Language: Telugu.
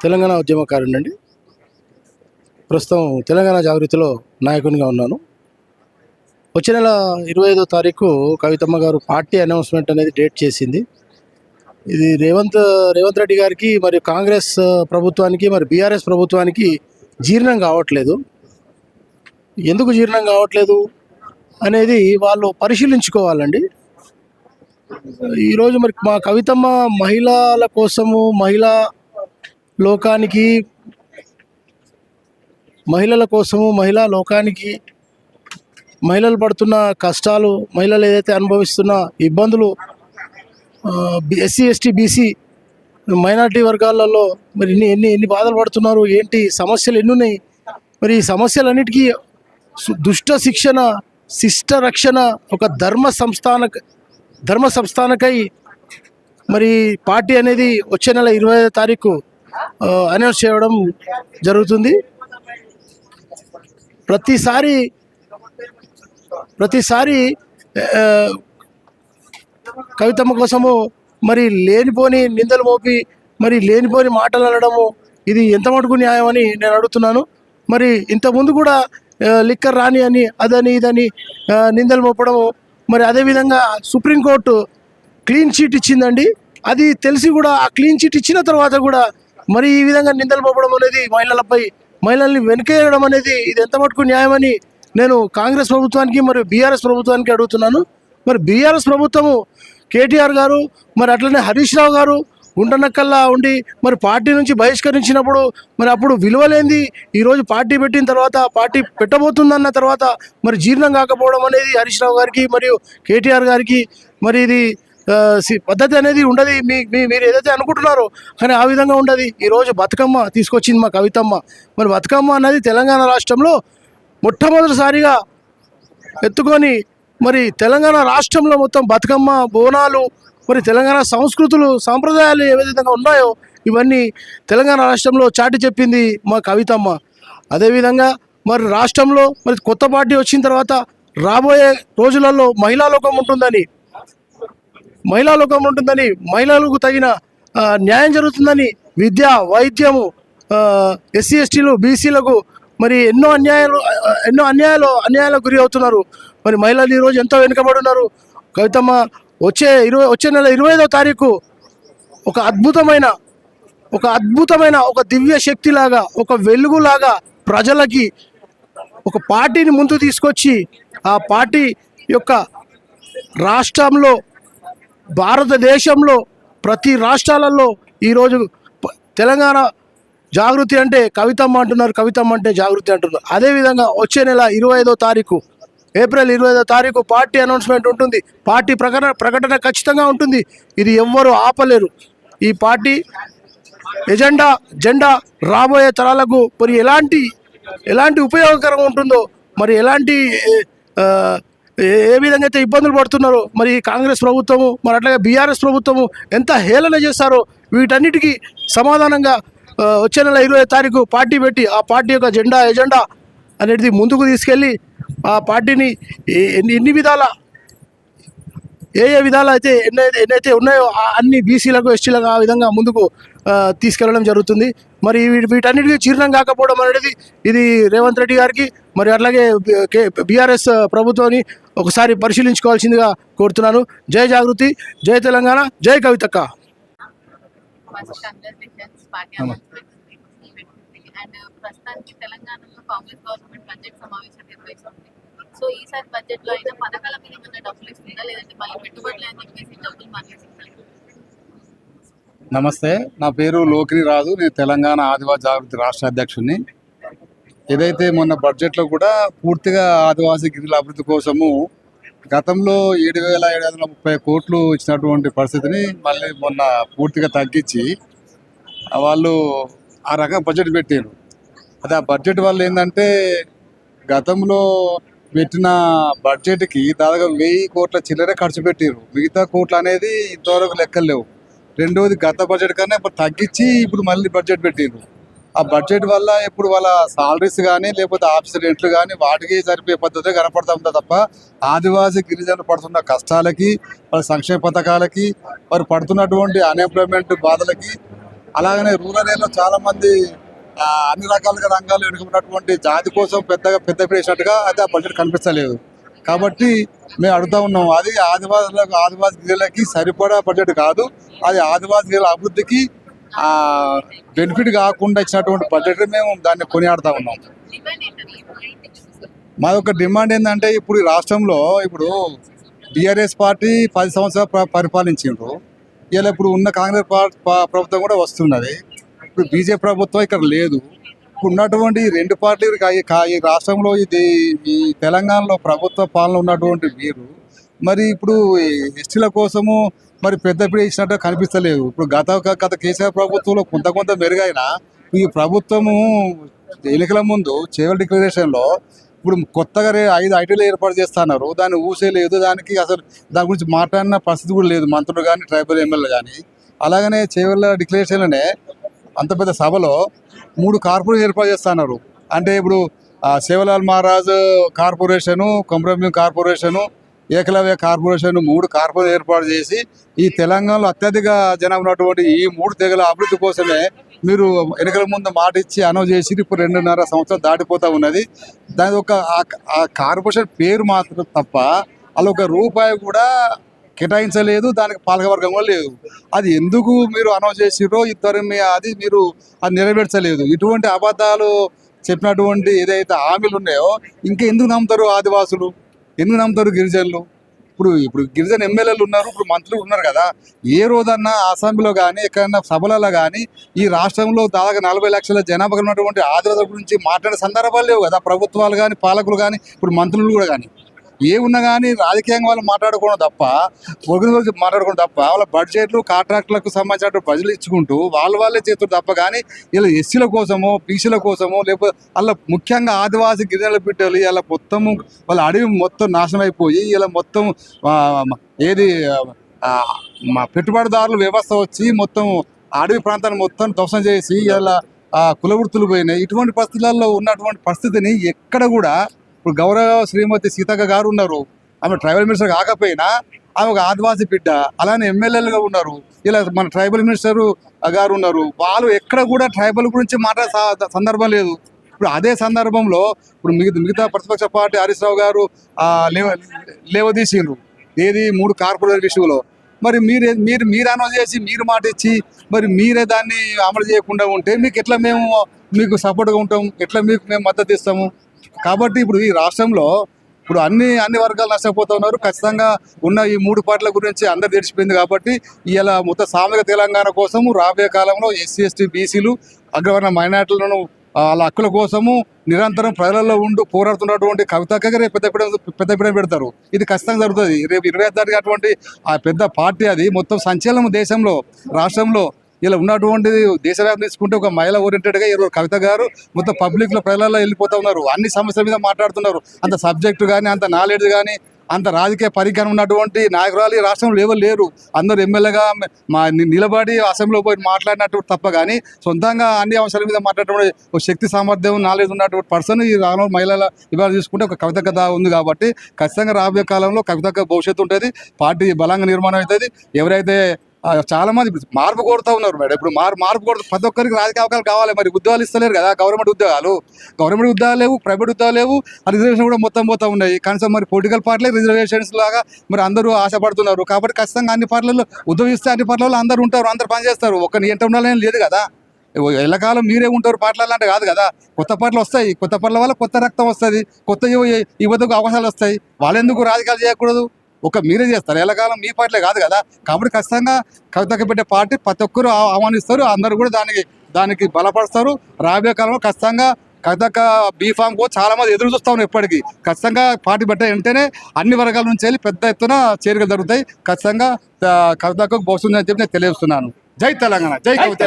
తెలంగాణ ఉద్యమకారుడినండి. ప్రస్తుతం తెలంగాణ జాగృతిలో నాయకునిగా ఉన్నాను. వచ్చే నెల 25వ తారీఖు కవితమ్మ గారు పార్టీ అనౌన్స్మెంట్ అనేది డేట్ చేసింది. ఇది రేవంత్ రెడ్డి గారికి, మరి కాంగ్రెస్ ప్రభుత్వానికి, మరి బీఆర్ఎస్ ప్రభుత్వానికి జీర్ణం కావట్లేదు. ఎందుకు జీర్ణం కావట్లేదు అనేది వాళ్ళు పరిశీలించుకోవాలండి. ఈరోజు మరి మా కవితమ్మ మహిళల కోసము, మహిళల కోసము, మహిళా లోకానికి, మహిళలు పడుతున్న కష్టాలు, మహిళలు ఏదైతే అనుభవిస్తున్న ఇబ్బందులు, ఎస్సీ ఎస్టీ బీసీ మైనార్టీ వర్గాలలో మరి ఎన్ని బాధలు పడుతున్నారు, ఏంటి సమస్యలు ఎన్ని ఉన్నాయి, మరి ఈ సమస్యలన్నిటికీ దుష్ట శిక్షణ, శిష్ట రక్షణ, ఒక ధర్మ సంస్థానకై మరి పార్టీ అనేది వచ్చే నెల 25వ తారీఖు అనౌన్స్ చేయడం జరుగుతుంది. ప్రతిసారి కవితమ్మ కోసము మరి లేనిపోని నిందలు మోపి, మరి లేనిపోని మాటలు అనడము, ఇది ఎంత మటుకు న్యాయం అని నేను అడుగుతున్నాను. మరి ఇంతకుముందు కూడా లిక్కర్ రాని అని, అదని ఇదని నిందలు మోపడము, మరి అదేవిధంగా సుప్రీంకోర్టు క్లీన్ చీట్ ఇచ్చిందండి. అది తెలిసి కూడా ఆ క్లీన్ చీట్ ఇచ్చిన తర్వాత కూడా మరి ఈ విధంగా నిందలు మోపడం అనేది, మహిళల్ని వెనుకేయడం అనేది, ఇది ఎంత మటుకు న్యాయమని నేను కాంగ్రెస్ ప్రభుత్వానికి మరియు బీఆర్ఎస్ ప్రభుత్వానికి అడుగుతున్నాను. మరి బీఆర్ఎస్ ప్రభుత్వము కేటీఆర్ గారు, మరి అట్లనే హరీష్ రావు గారు గుంటనక్కల్లా ఉండి మరి పార్టీ నుంచి బహిష్కరించినప్పుడు మరి అప్పుడు విలువలేంది, ఈరోజు పార్టీ పెట్టిన తర్వాత, పార్టీ పెట్టబోతుందన్న తర్వాత మరి జీర్ణం కాకపోవడం అనేది హరీష్ రావు గారికి మరియు కేటీఆర్ గారికి మరి ఇది పద్ధతి అనేది ఉండదు. మీరు ఏదైతే అనుకుంటున్నారో కానీ ఆ విధంగా ఉండదు. ఈరోజు బతుకమ్మ తీసుకొచ్చింది మా కవితమ్మ. మరి బతుకమ్మ అన్నది తెలంగాణ రాష్ట్రంలో మొట్టమొదటిసారిగా ఎత్తుకొని, మరి తెలంగాణ రాష్ట్రంలో మొత్తం బతుకమ్మ, బోనాలు, మరి తెలంగాణ సంస్కృతులు, సాంప్రదాయాలు ఏ విధంగా ఉన్నాయో ఇవన్నీ తెలంగాణ రాష్ట్రంలో చాటి చెప్పింది మా కవితమ్మ. అదేవిధంగా మరి రాష్ట్రంలో మరి కొత్త పార్టీ వచ్చిన తర్వాత రాబోయే రోజులలో మహిళా లోకం ఉంటుందని, మహిళలకు తగిన న్యాయం జరుగుతుందని, విద్య, వైద్యము, ఎస్సీ ఎస్టీలు బీసీలకు మరి ఎన్నో అన్యాయాలకు గురి అవుతున్నారు. మరి మహిళలు ఈరోజు ఎంతో వెనుకబడి ఉన్నారు. కవితమ్మ వచ్చే నెల 25వ తారీఖు ఒక అద్భుతమైన ఒక దివ్య శక్తిలాగా, ఒక వెలుగులాగా ప్రజలకి ఒక పార్టీని ముందు తీసుకొచ్చి, ఆ పార్టీ యొక్క రాష్ట్రంలో, భారతదేశంలో ప్రతి రాష్ట్రాలలో ఈరోజు తెలంగాణ జాగృతి అంటే కవితమ్మ అంటున్నారు, కవితమ్మ అంటే జాగృతి అంటున్నారు. అదేవిధంగా వచ్చే నెల 25వ తారీఖు, ఏప్రిల్ 25వ తారీఖు పార్టీ అనౌన్స్మెంట్ ఉంటుంది. పార్టీ ప్రకటన ఖచ్చితంగా ఉంటుంది. ఇది ఎవ్వరూ ఆపలేరు. ఈ పార్టీ జెండా రాబోయే తరాలకు మరి ఎలాంటి ఉపయోగకరం ఉంటుందో, మరి ఏ విధంగా అయితే ఇబ్బందులు పడుతున్నారో మరి కాంగ్రెస్ ప్రభుత్వము, మరి అట్లాగే బీఆర్ఎస్ ప్రభుత్వము ఎంత హేళన చేస్తారో వీటన్నిటికీ సమాధానంగా వచ్చే నెల 25వ తారీఖు పార్టీ పెట్టి, ఆ పార్టీ యొక్క ఎజెండా అనేది ముందుకు తీసుకెళ్ళి ఆ పార్టీని ఎన్ని విధాల ఏ విధాలు అయితే ఎన్నైతే ఉన్నాయో అన్ని బీసీలకు, ఎస్టీలకు ఆ విధంగా ముందుకు తీసుకెళ్లడం జరుగుతుంది. మరి వీటన్నిటికీ జీర్ణం కాకపోవడం అనేది ఇది రేవంత్ రెడ్డి గారికి, మరి అట్లాగే బీఆర్ఎస్ ప్రభుత్వాన్ని ఒకసారి పరిశీలించుకోవాల్సిందిగా కోరుతున్నాను. జై జాగృతి, జై తెలంగాణ, జై కవితక్క. ప్రస్తుతానికి తెలంగాణలో కాంగ్రెస్ గవర్నమెంట్ బడ్జెట్ సమావేశం నిర్వహిస్తుంది. సో ఈసారి బడ్జెట్ లో అయినా పథకాల మీద ఏమైనా డబ్బులు ఇస్తుందా, లేదంటే మళ్ళీ పెట్టుబడులు అని చెప్పేసి డబ్బులు మానేసిందా? నమస్తే, నా పేరు లోకిని రాజు. నేను తెలంగాణ ఆదివాసీ జాగృతి రాష్ట్ర అధ్యక్షుడిని. ఏదైతే మొన్న బడ్జెట్లో కూడా పూర్తిగా ఆదివాసీ గిరిజనుల అభివృద్ధి కోసము గతంలో 7,730 కోట్లు ఇచ్చినటువంటి పరిస్థితిని మళ్ళీ మొన్న పూర్తిగా తగ్గించి వాళ్ళు ఆ రకంగా బడ్జెట్ పెట్టారు. అది ఆ బడ్జెట్ వల్ల ఏంటంటే గతంలో పెట్టిన బడ్జెట్కి దాదాపు 1000 కోట్ల చిల్లరే ఖర్చు పెట్టారు. మిగతా కోట్లు అనేది ఇంతవరకు లెక్కలు లేవు. రెండోది, గత బడ్జెట్ కన్నా ఇప్పుడు తగ్గించి ఇప్పుడు మళ్ళీ బడ్జెట్ పెట్టారు. ఆ బడ్జెట్ వల్ల ఇప్పుడు వాళ్ళ సాలరీస్ కానీ లేకపోతే ఆఫీసర్ రెంట్లు కానీ వాటికి సరిపోయే పద్ధతి కనపడుతుందా తప్ప ఆదివాసీ గిరిజనులు పడుతున్న కష్టాలకి, వాళ్ళ సంక్షేమ పథకాలకి, వారు పడుతున్నటువంటి అన్ఎంప్లాయ్మెంట్ బాధలకి అలాగనే రూరల్ ఏరియాలో చాలా మంది అన్ని రకాలుగా రంగాలు వెనుకబడినటువంటి జాతి కోసం పెద్ద వేసినట్టుగా అయితే ఆ బడ్జెట్ కనిపించలేదు. కాబట్టి మేము అడుగుతా ఉన్నాం, అది ఆదివాసీ గిరిజనులకి సరిపడా బడ్జెట్ కాదు, అది ఆదివాసీ గిరిజనుల అభివృద్ధికి బెనిఫిట్ కాకుండా ఇచ్చినటువంటి బడ్జెట్ మేము దాన్ని కొనియాడుతా ఉన్నాం. డిమాండ్ ఏంటని మా యొక్క డిమాండ్ ఏంటంటే, ఇప్పుడు ఈ రాష్ట్రంలో ఇప్పుడు బీఆర్ఎస్ పార్టీ 10 సంవత్సరాలు పరిపాలించిండ్రు. ఇలా ఇప్పుడు ఉన్న కాంగ్రెస్ ప్రభుత్వం కూడా వస్తున్నది. ఇప్పుడు బీజేపీ ప్రభుత్వం ఇక్కడ లేదు. ఇప్పుడు ఉన్నటువంటి ఈ రెండు పార్టీలు ఈ రాష్ట్రంలో ఈ తెలంగాణలో ప్రభుత్వ పాలన ఉన్నటువంటి మీరు మరి ఇప్పుడు ఎస్టీల కోసము మరి పెద్దపీట ఇచ్చినట్టు కనిపిస్తలేదు. ఇప్పుడు గత కేసీఆర్ ప్రభుత్వంలో కొంత మెరుగైనా ఈ ప్రభుత్వము ఎన్నికల ముందు చేవల్ డిక్లరేషన్లో ఇప్పుడు కొత్తగా 5 ఐటీలు ఏర్పాటు చేస్తున్నారు. దాన్ని ఊసే లేదు, దానికి అసలు దాని గురించి మాట్లాడిన పరిస్థితి కూడా లేదు మంత్రులు కానీ ట్రైబల్ ఎమ్మెల్యేలు కానీ. అలాగనే చేవల్ల డిక్లరేషన్లోనే అంత పెద్ద సభలో 3 కార్పొరేషన్ ఏర్పాటు చేస్తున్నారు. అంటే ఇప్పుడు Sevalal Maharaj corporation, Komaram Bheem corporation, Ekalavya corporation 3 corporation ఏర్పాటు చేసి ఈ తెలంగాణలో అత్యధిక జనం ఉన్నటువంటి ఈ 3 తెగల అభివృద్ధి కోసమే మీరు ఎన్నికల ముందు మాట ఇచ్చి అనౌన్స్ చేసి ఇప్పుడు 2.5 సంవత్సరాలు దాటిపోతూ ఉన్నది. దాని ఒక ఆ కార్పొరేషన్ పేరు మాత్రం తప్ప అలా ఒక రూపాయి కూడా కేటాయించలేదు, దానికి పాలకవర్గం కూడా లేదు. అది ఎందుకు మీరు అనౌన్స్ చేసిరో అది అది నెరవేర్చలేదు. ఇటువంటి అబద్ధాలు చెప్పినటువంటి ఏదైతే హామీలు ఉన్నాయో ఇంకా ఎందుకు నమ్ముతారు ఆదివాసులు, ఎందుకు నమ్ముతారు గిరిజనులు? ఇప్పుడు గిరిజన ఎమ్మెల్యేలు ఉన్నారు, ఇప్పుడు మంత్రులు ఉన్నారు కదా. ఏ రోజన్నా అసెంబ్లీలో కానీ ఎక్కడన్నా సభలలో కానీ ఈ రాష్ట్రంలో దాదాపు 40 లక్షల జనాభా ఉన్నటువంటి ఆదివాసుల గురించి మాట్లాడే సందర్భాలు లేవు కదా. ప్రభుత్వాలు కానీ పాలకులు కానీ ఇప్పుడు మంత్రులు కూడా కానీ ఏ ఉన్నా కానీ రాజకీయంగా వాళ్ళు మాట్లాడుకోవడం తప్ప, గురించి మాట్లాడుకోవడం తప్ప, వాళ్ళ బడ్జెట్లు కాంట్రాక్టులకు సంబంధించిన బడ్జెట్లు ఇచ్చుకుంటూ వాళ్ళే చేస్తారు తప్ప. కానీ ఇలా ఎస్సీల కోసమో బీసీల కోసమో లేకపోతే వాళ్ళ ముఖ్యంగా ఆదివాసీ గిరిజనుల బిడ్డలు ఇలా మొత్తము వాళ్ళ అడవి మొత్తం నాశనం అయిపోయి ఇలా మొత్తం మా పెట్టుబడిదారుల వ్యవస్థ వచ్చి మొత్తం అడవి ప్రాంతాన్ని మొత్తం ధ్వంసం చేసి ఇలా కులవృత్తులు పోయినాయి. ఇటువంటి పరిస్థితులలో ఉన్నటువంటి పరిస్థితిని ఎక్కడ కూడా ఇప్పుడు గౌరవ శ్రీమతి సీతక్క గారు ఉన్నారు, ఆమె ట్రైబల్ మినిస్టర్ కాకపోయినా ఆమె ఒక ఆదివాసీ బిడ్డ. అలానే ఎమ్మెల్యేలుగా ఉన్నారు, ఇలా మన ట్రైబల్ మినిస్టర్ గారు ఉన్నారు. వాళ్ళు ఎక్కడ కూడా ట్రైబల్ గురించి మాట్లాడే సందర్భం లేదు. ఇప్పుడు అదే సందర్భంలో ఇప్పుడు మిగతా ప్రతిపక్ష పార్టీ హరీష్ రావు గారు లేవదీసిండ్రు ఏది 3 కార్పొరేట్ విషయంలో. మరి మీరు అనౌన్స్ చేసి మీరు మాట ఇచ్చి మరి మీరే దాన్ని అమలు చేయకుండా ఉంటే మీకు సపోర్ట్గా ఉంటాం, ఎట్లా మేము మద్దతు ఇస్తాము? కాబట్టి ఇప్పుడు ఈ రాష్ట్రంలో ఇప్పుడు అన్ని వర్గాలు నష్టపోతూ ఉన్నారు. ఖచ్చితంగా ఉన్న ఈ 3 పార్టీల గురించి అందరు తెలిసిపోయింది. కాబట్టి ఇలా మొత్తం సామూహిక తెలంగాణ కోసము రాబోయే కాలంలో ఎస్సీ ఎస్టీ బీసీలు అగ్రవర్ణ మైనార్టీలను వాళ్ళ హక్కుల కోసము నిరంతరం ప్రజలలో పోరాడుతున్నటువంటి కవితకి రేపు పెద్దపీడ పెడతారు. ఇది ఖచ్చితంగా జరుగుతుంది. రేపు 25 తారీఖు అటువంటి ఆ పెద్ద పార్టీ అది మొత్తం సంచలనం దేశంలో రాష్ట్రంలో ఇలా ఉన్నటువంటి దేశవ్యాప్తం తీసుకుంటే ఒక మహిళ ఓరియంటెడ్గా ఈరోజు కవిత గారు మొత్తం పబ్లిక్లో ప్రజలలో వెళ్ళిపోతూ ఉన్నారు. అన్ని సమస్యల మీద మాట్లాడుతున్నారు. అంత సబ్జెక్టు కానీ అంత నాలెడ్జ్ కానీ అంత రాజకీయ పరిజ్ఞానం ఉన్నటువంటి నాయకురాలు ఈ రాష్ట్రంలో ఎవరు లేరు. అందరూ ఎమ్మెల్యేగా నిలబడి అసెంబ్లీలో పోయి మాట్లాడినట్టు తప్ప కానీ సొంతంగా అన్ని అంశాల మీద మాట్లాడేటువంటి ఒక శక్తి సామర్థ్యం నాలెడ్జ్ ఉన్నటువంటి పర్సన్ ఈ రాను మహిళల ఇవాళ చూసుకుంటే ఒక కవిత కథ ఉంది. కాబట్టి ఖచ్చితంగా రాబోయే కాలంలో కవిత భవిష్యత్తు ఉంటుంది, పార్టీ బలంగా నిర్మాణం అవుతుంది. ఎవరైతే చాలా మంది మార్పు కోరుతూ ఉన్నారు మేడం. ఇప్పుడు మార్పు కోరుతూ ప్రతి ఒక్కరికి రాజకీయ అవకాశాలు కావాలి. మరి ఉద్యోగాలు ఇస్తలేరు కదా, గవర్నమెంట్ ఉద్యోగాలు లేవు, ప్రైవేట్ ఉద్యోగాలు లేవు, రిజర్వేషన్ కూడా మొత్తం ఉన్నాయి. కనీసం మరి పొలిటికల్ పార్టీలే రిజర్వేషన్స్ లాగా మరి అందరూ ఆశపడుతున్నారు. కాబట్టి ఖచ్చితంగా అన్ని పార్టీలలో ఉద్యోగిస్తే అన్ని పార్టీలలో అందరూ ఉంటారు, అందరు పనిచేస్తారు. ఒక్కరిని ఎంత ఉండాలని లేదు కదా. ఎల్లకాలం మీరే ఉంటారు పార్టీలు అంటే కాదు కదా. కొత్త పార్టీలు వస్తాయి, కొత్త పార్టీల వల్ల కొత్త రక్తం వస్తుంది, కొత్త యువతకు అవకాశాలు వస్తాయి. వాళ్ళెందుకు రాజకీయాలు చేయకూడదు? మీరే చేస్తారు, ఎల్లకాలం మీ పార్టీలే కాదు కదా. కాబట్టి ఖచ్చితంగా కవితకి పెట్టే పార్టీ ప్రతి ఒక్కరు ఆహ్వానిస్తారు, అందరూ కూడా దానికి బలపరుస్తారు. రాబోయే కాలంలో ఖచ్చితంగా కవితక బీఫామ్ కూడా చాలా మంది ఎదురు చూస్తా ఉన్నారు. ఎప్పటికీ ఖచ్చితంగా పార్టీ పెట్టే వెంటనే అన్ని వర్గాల నుంచి వెళ్ళి పెద్ద ఎత్తున చేరికలు జరుగుతాయి. ఖచ్చితంగా కవితకు భవిష్యత్తు అని చెప్పి నేను తెలియజేస్తున్నాను. జై తెలంగాణ, జై కవిత.